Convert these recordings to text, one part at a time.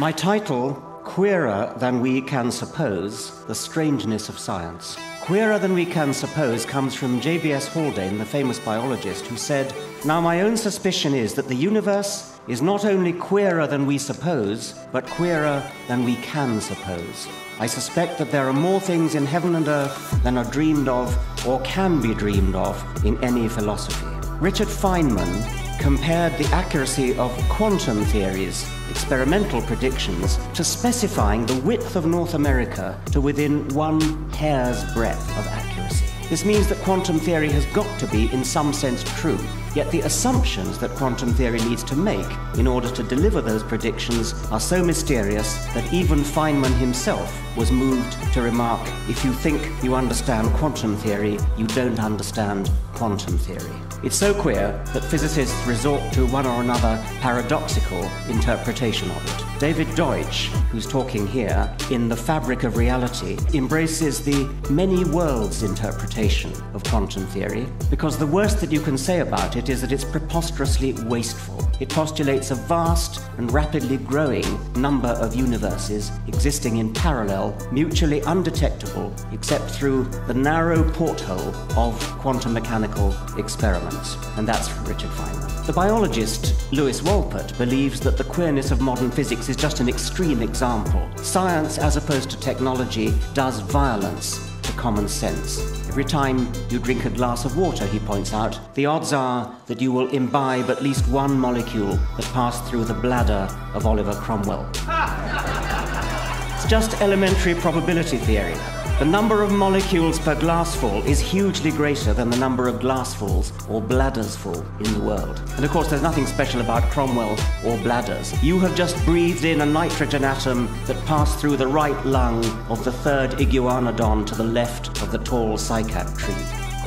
My title, Queerer Than We Can Suppose, The Strangeness of Science. Queerer than we can suppose comes from J.B.S. Haldane, the famous biologist, who said, "Now my own suspicion is that the universe is not only queerer than we suppose, but queerer than we can suppose. I suspect that there are more things in heaven and earth than are dreamed of or can be dreamed of in any philosophy." Richard Feynman compared the accuracy of quantum theories, experimental predictions, to specifying the width of North America to within 1 hair's breadth of accuracy. This means that quantum theory has got to be, in some sense, true. Yet the assumptions that quantum theory needs to make in order to deliver those predictions are so mysterious that even Feynman himself was moved to remark, "If you think you understand quantum theory, you don't understand quantum theory." It's so queer that physicists resort to one or another paradoxical interpretation of it. David Deutsch, who's talking here, in The Fabric of Reality, embraces the many worlds interpretation of quantum theory, because the worst that you can say about it is that it's preposterously wasteful. It postulates a vast and rapidly growing number of universes existing in parallel, mutually undetectable, except through the narrow porthole of quantum mechanical experiments. And that's Richard Feynman. The biologist Lewis Wolpert believes that the queerness of modern physics is just an extreme example. Science, as opposed to technology, does violence to common sense. Every time you drink a glass of water, he points out, the odds are that you will imbibe at least one molecule that passed through the bladder of Oliver Cromwell. It's just elementary probability theory. The number of molecules per glassful is hugely greater than the number of glassfuls or bladdersful in the world. And of course, there's nothing special about Cromwell or bladders. You have just breathed in a nitrogen atom that passed through the right lung of the third iguanodon to the left of the tall cycad tree.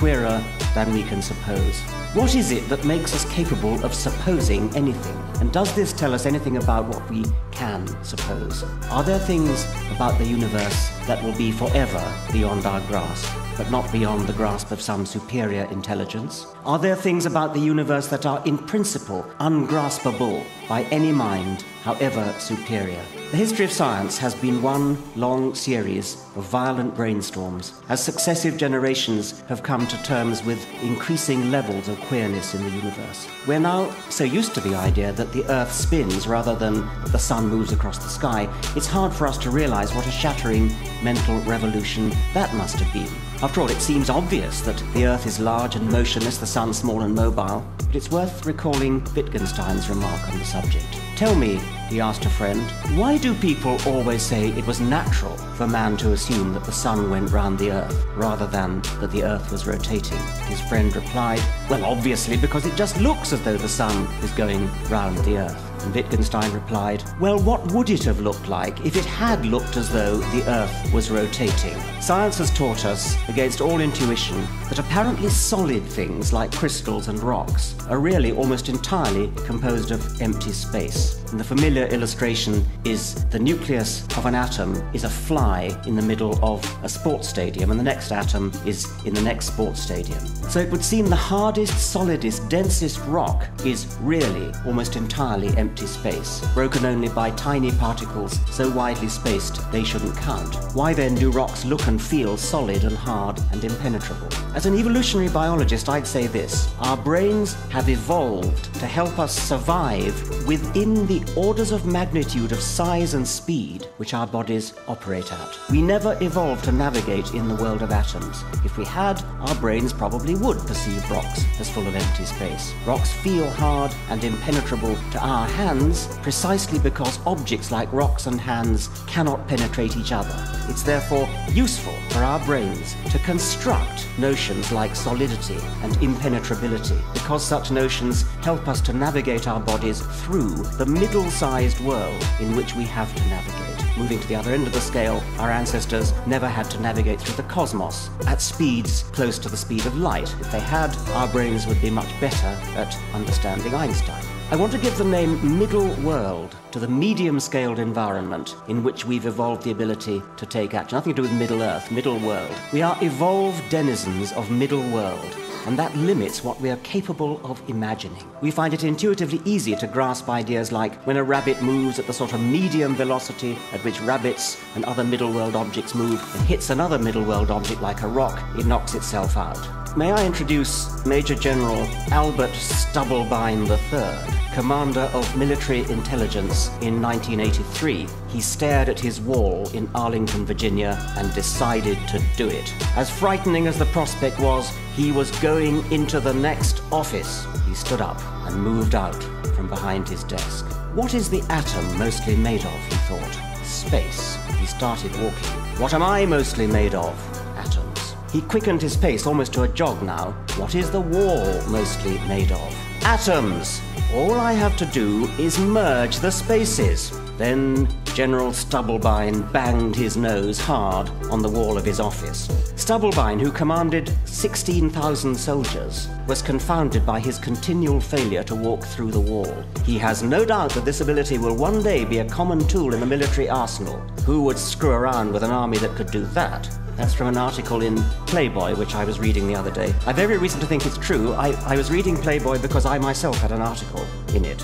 Queerer than we can suppose. What is it that makes us capable of supposing anything? And does this tell us anything about what we can suppose? Are there things about the universe that will be forever beyond our grasp, but not beyond the grasp of some superior intelligence? Are there things about the universe that are in principle ungraspable by any mind, however superior? The history of science has been one long series of violent brainstorms as successive generations have come to terms with increasing levels of queerness in the universe. We're now so used to the idea that the Earth spins rather than the sun moves across the sky, it's hard for us to realize what a shattering mental revolution that must have been. After all, it seems obvious that the Earth is large and motionless, the sun small and mobile, but it's worth recalling Wittgenstein's remark on the subject. "Tell me," he asked a friend, "why do people always say it was natural for man to assume that the sun went round the Earth rather than that the Earth was rotating?" His friend replied, "Well, obviously, because it just looks as though the sun is going round the Earth." And Wittgenstein replied, "Well, what would it have looked like if it had looked as though the Earth was rotating?" Science has taught us, against all intuition, that apparently solid things like crystals and rocks are really almost entirely composed of empty space. And the familiar illustration is the nucleus of an atom is a fly in the middle of a sports stadium, and the next atom is in the next sports stadium. So it would seem the hardest, solidest, densest rock is really almost entirely empty space, broken only by tiny particles so widely spaced they shouldn't count. Why then do rocks look and feel solid and hard and impenetrable? As an evolutionary biologist, I'd say this: our brains have evolved to help us survive within the orders of magnitude of size and speed which our bodies operate at. We never evolved to navigate in the world of atoms. If we had, our brains probably would perceive rocks as full of empty space. Rocks feel hard and impenetrable to our hands precisely because objects like rocks and hands cannot penetrate each other. It's therefore useful for our brains to construct notions like solidity and impenetrability, because such notions help us to navigate our bodies through the middle-sized world in which we have to navigate. Moving to the other end of the scale, our ancestors never had to navigate through the cosmos at speeds close to the speed of light. If they had, our brains would be much better at understanding Einstein. I want to give the name middle world to the medium-scaled environment in which we've evolved the ability to take action. Nothing to do with Middle Earth, middle world. We are evolved denizens of middle world, and that limits what we are capable of imagining. We find it intuitively easy to grasp ideas like when a rabbit moves at the sort of medium velocity at which rabbits and other middle world objects move and hits another middle world object like a rock, it knocks itself out. May I introduce Major General Albert Stubblebine III, Commander of Military Intelligence in 1983. He stared at his wall in Arlington, Virginia, and decided to do it. As frightening as the prospect was, he was going into the next office. He stood up and moved out from behind his desk. What is the atom mostly made of, he thought. Space. He started walking. What am I mostly made of? Atoms. He quickened his pace almost to a jog now. What is the wall mostly made of? Atoms! All I have to do is merge the spaces. Then General Stubblebine banged his nose hard on the wall of his office. Stubblebine, who commanded 16,000 soldiers, was confounded by his continual failure to walk through the wall. He has no doubt that this ability will one day be a common tool in the military arsenal. Who would screw around with an army that could do that? That's from an article in Playboy, which I was reading the other day. I've every reason to think it's true. I was reading Playboy because I myself had an article in it.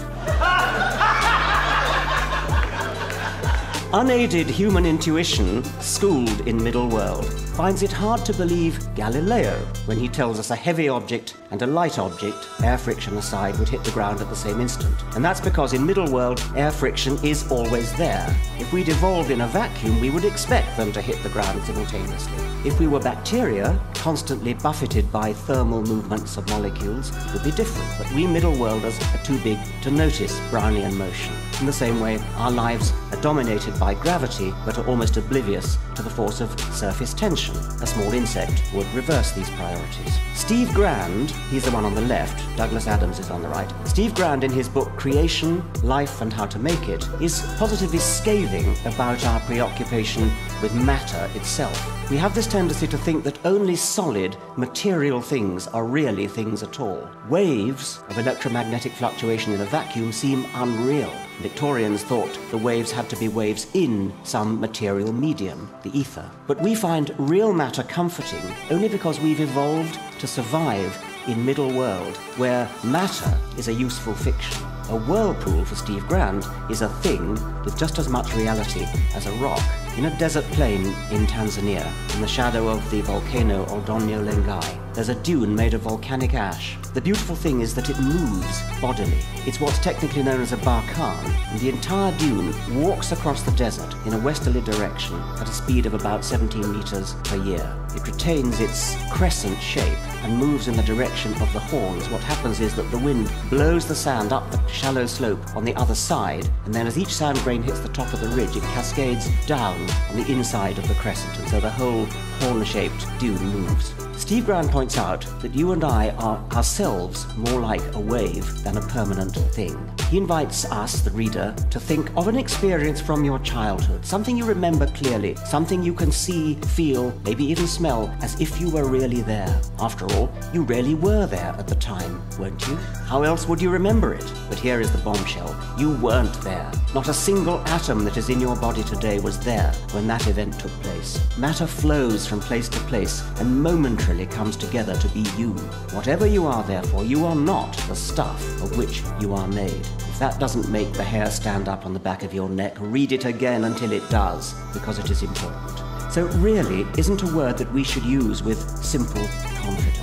Unaided human intuition, schooled in middle world, finds it hard to believe Galileo when he tells us a heavy object and a light object, air friction aside, would hit the ground at the same instant. And that's because in middle world, air friction is always there. If we'd evolved in a vacuum, we would expect them to hit the ground simultaneously. If we were bacteria, constantly buffeted by thermal movements of molecules, it would be different. But we middle worlders are too big to notice Brownian motion. In the same way, our lives are dominated by gravity, but are almost oblivious to the force of surface tension. A small insect would reverse these priorities. Steve Grand, he's the one on the left, Douglas Adams is on the right. Steve Grand, in his book Creation, Life and How to Make It, is positively scathing about our preoccupation with matter itself. We have this tendency to think that only solid, material things are really things at all. Waves of electromagnetic fluctuation in a vacuum seem unreal. Victorians thought the waves had to be waves in some material medium, the ether. But we find real matter comforting only because we've evolved to survive in middle world, where matter is a useful fiction. A whirlpool, for Steve Grand, is a thing with just as much reality as a rock. In a desert plain in Tanzania, in the shadow of the volcano Oldonyo Lengai, there's a dune made of volcanic ash. The beautiful thing is that it moves bodily. It's what's technically known as a barkan, and the entire dune walks across the desert in a westerly direction at a speed of about 17 meters per year. It retains its crescent shape and moves in the direction of the horns. What happens is that the wind blows the sand up the shallow slope on the other side, and then as each sand grain hits the top of the ridge, it cascades down on the inside of the crescent, and so the whole horn-shaped dune moves. Steve Grand points out that you and I are ourselves more like a wave than a permanent thing. He invites us, the reader, to think of an experience from your childhood, something you remember clearly, something you can see, feel, maybe even smell, as if you were really there. After all, you really were there at the time, weren't you? How else would you remember it? But here is the bombshell. You weren't there. Not a single atom that is in your body today was there when that event took place. Matter flows from place to place and momentarily comes together to be you. Whatever you are, therefore, you are not the stuff of which you are made. If that doesn't make the hair stand up on the back of your neck, read it again until it does, because it is important. So really isn't a word that we should use with simple confidence.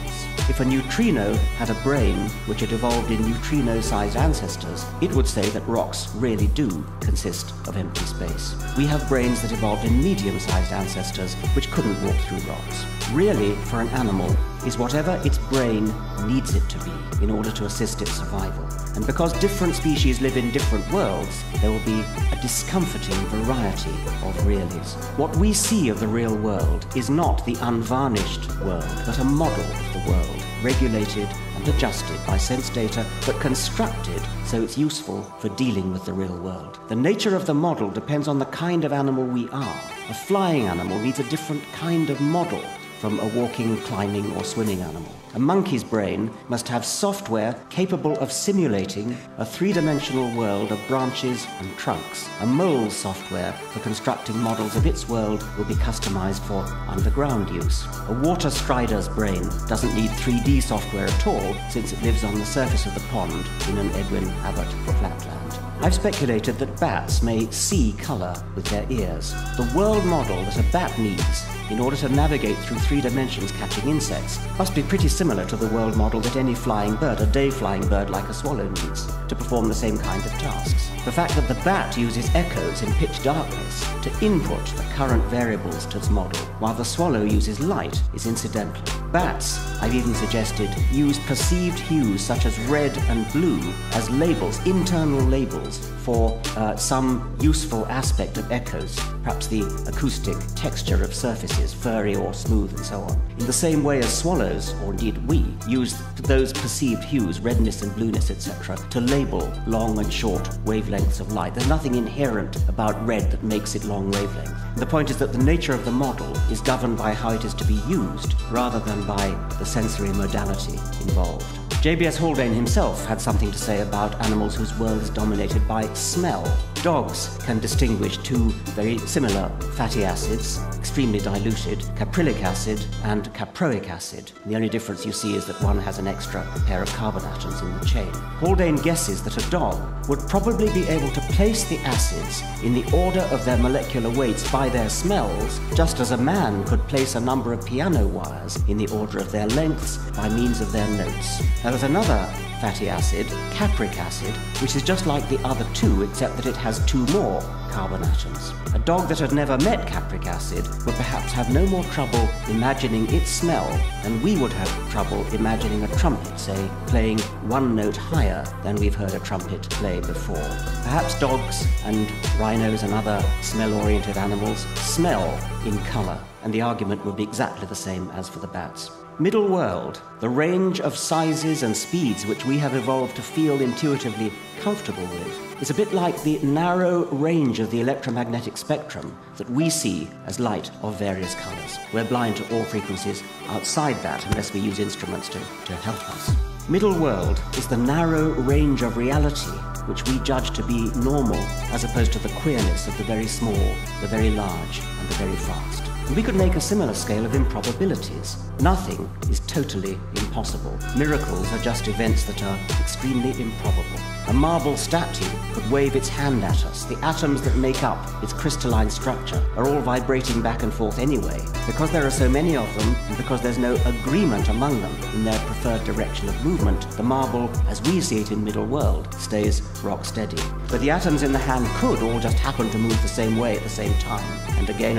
If a neutrino had a brain which had evolved in neutrino-sized ancestors, it would say that rocks really do consist of empty space. We have brains that evolved in medium-sized ancestors which couldn't walk through rocks. Really, for an animal, is whatever its brain needs it to be in order to assist its survival. And because different species live in different worlds, there will be a discomforting variety of reallys. What we see of the real world is not the unvarnished world, but a model of the world, regulated and adjusted by sense data, but constructed so it's useful for dealing with the real world. The nature of the model depends on the kind of animal we are. A flying animal needs a different kind of model from a walking, climbing, or swimming animal. A monkey's brain must have software capable of simulating a three-dimensional world of branches and trunks. A mole's software for constructing models of its world will be customized for underground use. A water strider's brain doesn't need 3D software at all, since it lives on the surface of the pond in an Edwin Abbott flatland. I've speculated that bats may see colour with their ears. The world model that a bat needs in order to navigate through 3 dimensions catching insects must be pretty similar to the world model that any flying bird, a day-flying bird like a swallow, needs to perform the same kind of tasks. The fact that the bat uses echoes in pitch darkness to input the current variables to its model, while the swallow uses light, is incidental. Bats, I've even suggested, use perceived hues such as red and blue as labels, internal labels, for some useful aspect of echoes, perhaps the acoustic texture of surfaces, furry or smooth and so on. In the same way as swallows, or indeed we, use those perceived hues, redness and blueness, etc., to label long and short wavelengths of light. There's nothing inherent about red that makes it long wavelength. The point is that the nature of the model is governed by how it is to be used, rather than by the sensory modality involved. JBS Haldane himself had something to say about animals whose world is dominated by smell. Dogs can distinguish 2 very similar fatty acids, extremely diluted, caprylic acid and caproic acid. The only difference you see is that one has an extra pair of carbon atoms in the chain. Haldane guesses that a dog would probably be able to place the acids in the order of their molecular weights by their smells, just as a man could place a number of piano wires in the order of their lengths by means of their notes. Now there's another fatty acid, capric acid, which is just like the other 2, except that it has 2 more carbon atoms. A dog that had never met capric acid would perhaps have no more trouble imagining its smell than we would have trouble imagining a trumpet, say, playing 1 note higher than we've heard a trumpet play before. Perhaps dogs and rhinos and other smell-oriented animals smell in colour, and the argument would be exactly the same as for the bats. Middle world, the range of sizes and speeds which we have evolved to feel intuitively comfortable with, is a bit like the narrow range of the electromagnetic spectrum that we see as light of various colours. We're blind to all frequencies outside that unless we use instruments to help us. Middle world is the narrow range of reality which we judge to be normal, as opposed to the queerness of the very small, the very large, and the very fast. We could make a similar scale of improbabilities. Nothing is totally impossible. Miracles are just events that are extremely improbable. A marble statue could wave its hand at us. The atoms that make up its crystalline structure are all vibrating back and forth anyway. Because there are so many of them, and because there's no agreement among them in their preferred direction of movement, the marble, as we see it in Middle World, stays rock steady. But the atoms in the hand could all just happen to move the same way at the same time. And again,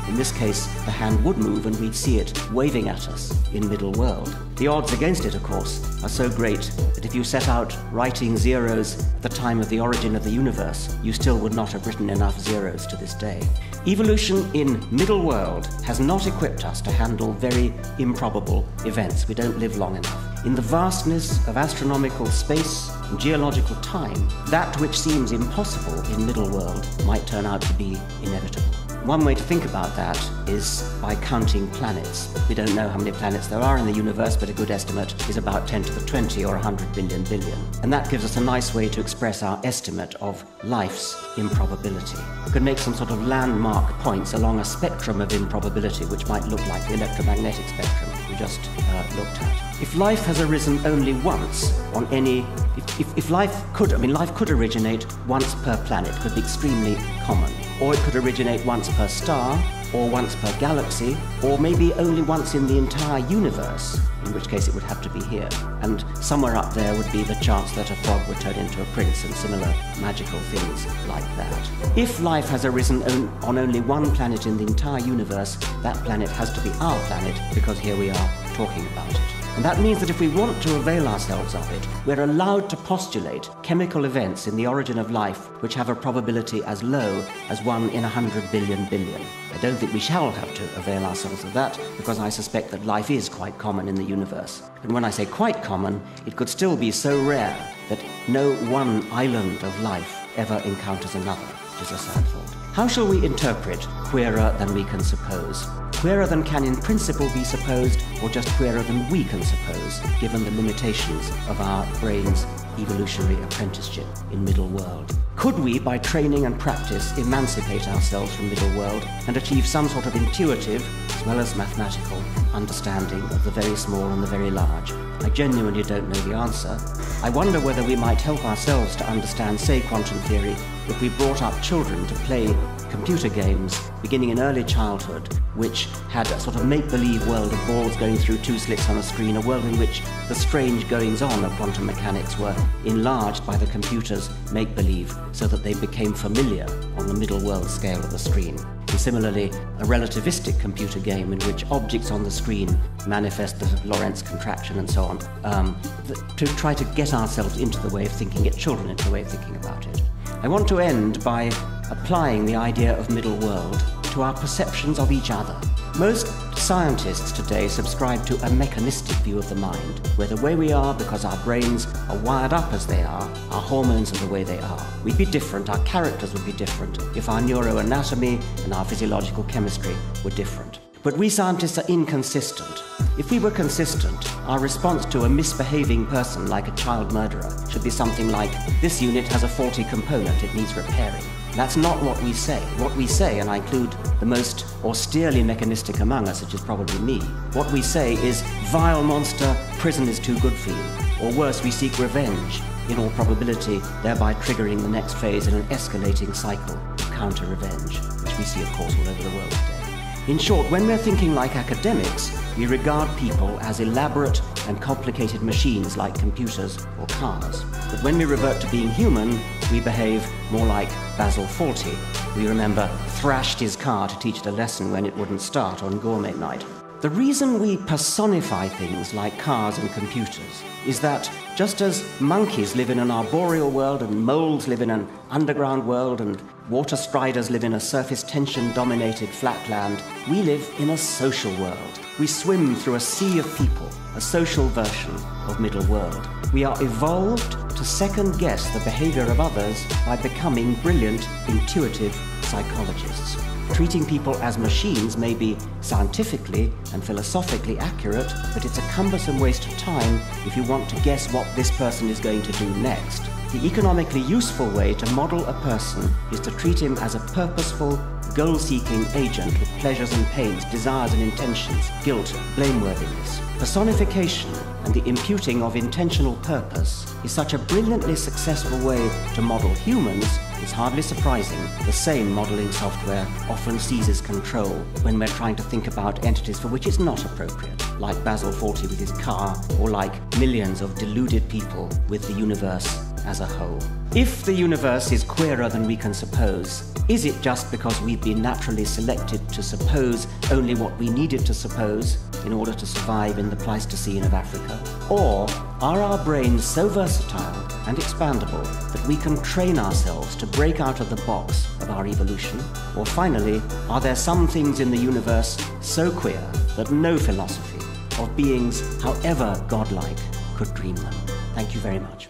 in this case, the hand would move and we'd see it waving at us in Middle World. The odds against it, of course, are so great that if you set out writing zeros at the time of the origin of the universe, you still would not have written enough zeros to this day. Evolution in Middle World has not equipped us to handle very improbable events. We don't live long enough. In the vastness of astronomical space and geological time, that which seems impossible in Middle World might turn out to be inevitable. One way to think about that is by counting planets. We don't know how many planets there are in the universe, but a good estimate is about 10 to the 20 or 100 billion billion. And that gives us a nice way to express our estimate of life's improbability. We could make some sort of landmark points along a spectrum of improbability, which might look like the electromagnetic spectrum we just looked at. If life has arisen only once on any, if life could originate once per planet, could be extremely common. Or it could originate once per star, or once per galaxy, or maybe only once in the entire universe, in which case it would have to be here. And somewhere up there would be the chance that a frog would turn into a prince and similar magical things like that. If life has arisen on only one planet in the entire universe, that planet has to be our planet, because here we are talking about it. And that means that if we want to avail ourselves of it, we're allowed to postulate chemical events in the origin of life which have a probability as low as 1 in 100 billion billion. I don't think we shall have to avail ourselves of that, because I suspect that life is quite common in the universe. And when I say quite common, it could still be so rare that no one island of life ever encounters another, which is a sad thought. How shall we interpret queerer than we can suppose? queerer than can in principle be supposed, or just queerer than we can suppose, given the limitations of our brain's evolutionary apprenticeship in middle world? Could we, by training and practice, emancipate ourselves from middle world and achieve some sort of intuitive, as well as mathematical, understanding of the very small and the very large? I genuinely don't know the answer. I wonder whether we might help ourselves to understand, say, quantum theory, if we brought up children to play computer games beginning in early childhood, which had a sort of make-believe world of balls going through two slits on a screen, a world in which the strange goings-on of quantum mechanics were enlarged by the computer's make-believe so that they became familiar on the middle world scale of the screen. And similarly, a relativistic computer game in which objects on the screen manifest the Lorentz contraction and so on, to try to get ourselves into the way of thinking, get children into the way of thinking about it. I want to end by applying the idea of middle world to our perceptions of each other. Most scientists today subscribe to a mechanistic view of the mind, where the way we are, because our brains are wired up as they are, our hormones are the way they are. We'd be different, our characters would be different, if our neuroanatomy and our physiological chemistry were different. But we scientists are inconsistent. If we were consistent, our response to a misbehaving person like a child murderer should be something like, this unit has a faulty component, it needs repairing. That's not what we say. What we say, and I include the most austerely mechanistic among us, which is probably me, what we say is, vile monster, prison is too good for you. Or worse, we seek revenge, in all probability, thereby triggering the next phase in an escalating cycle of counter-revenge, which we see, of course, all over the world today. In short, when we're thinking like academics, we regard people as elaborate and complicated machines like computers or cars. But when we revert to being human, we behave more like Basil Fawlty. We remember thrashed his car to teach it a lesson when it wouldn't start on gourmet night. The reason we personify things like cars and computers is that just as monkeys live in an arboreal world and moles live in an underground world and water striders live in a surface tension-dominated flatland, we live in a social world. We swim through a sea of people, a social version of middle world. We are evolved to second-guess the behavior of others by becoming brilliant, intuitive psychologists. Treating people as machines may be scientifically and philosophically accurate, but it's a cumbersome waste of time if you want to guess what this person is going to do next. The economically useful way to model a person is to treat him as a purposeful, goal-seeking agent with pleasures and pains, desires and intentions, guilt, blameworthiness. Personification and the imputing of intentional purpose is such a brilliantly successful way to model humans, it's hardly surprising the same modeling software often seizes control when we're trying to think about entities for which it's not appropriate, like Basil Fawlty with his car, or like millions of deluded people with the universe as a whole. If the universe is queerer than we can suppose, is it just because we've been naturally selected to suppose only what we needed to suppose in order to survive in the Pleistocene of Africa? Or are our brains so versatile and expandable that we can train ourselves to break out of the box of our evolution? Or finally, are there some things in the universe so queer that no philosophy of beings, however godlike, could dream them? Thank you very much.